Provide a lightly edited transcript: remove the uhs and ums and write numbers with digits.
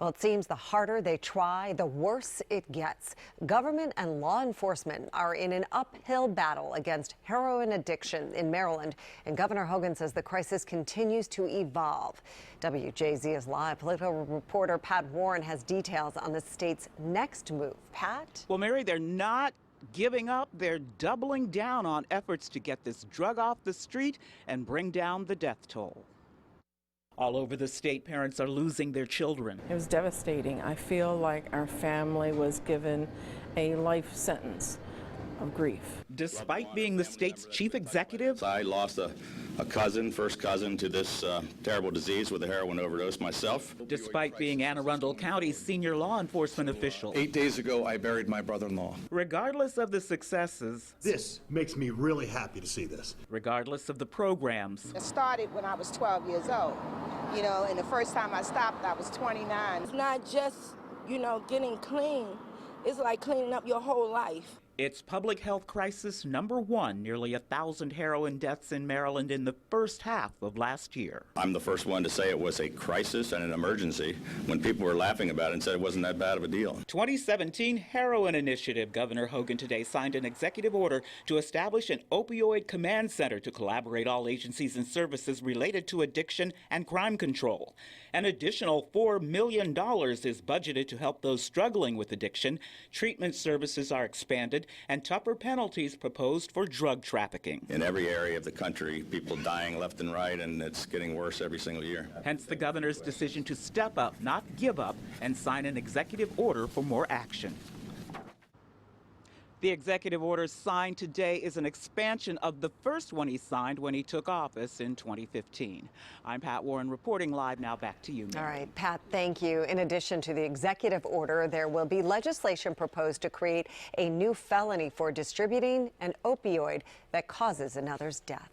Well, it seems the harder they try, the worse it gets. Government and law enforcement are in an uphill battle against heroin addiction in Maryland, and Governor Hogan says the crisis continues to evolve. WJZ's live political reporter Pat Warren has details on the state's next move. Pat? Well, Mary, they're not giving up. They're doubling down on efforts to get this drug off the street and bring down the death toll. All over the state, parents are losing their children. It was devastating. I feel like our family was given a life sentence of grief. Despite being the state's chief executive, I lost a cousin, first cousin to this terrible disease with a heroin overdose myself. Despite being Anne Arundel County's senior law enforcement official. 8 days ago, I buried my brother-in-law. Regardless of the successes. This makes me really happy to see this. Regardless of the programs. It started when I was 12 years old, and the first time I stopped, I was 29. It's not just, getting clean. It's like cleaning up your whole life. It's public health crisis number one, nearly 1,000 heroin deaths in Maryland in the first half of last year. I'm the first one to say it was a crisis and an emergency when people were laughing about it and said it wasn't that bad of a deal. 2017 Heroin Initiative. Governor Hogan today signed an executive order to establish an opioid command center to collaborate all agencies and services related to addiction and crime control. An additional $4 million is budgeted to help those struggling with addiction. Treatment services are expanded and tougher penalties proposed for drug trafficking. In every area of the country, people dying left and right, and it's getting worse every single year. Hence the governor's decision to step up, not give up, and sign an executive order for more action. The executive order signed today is an expansion of the first one he signed when he took office in 2015. I'm Pat Warren reporting live now. Back to you, Mary. All right, Pat, thank you. In addition to the executive order, there will be legislation proposed to create a new felony for distributing an opioid that causes another's death.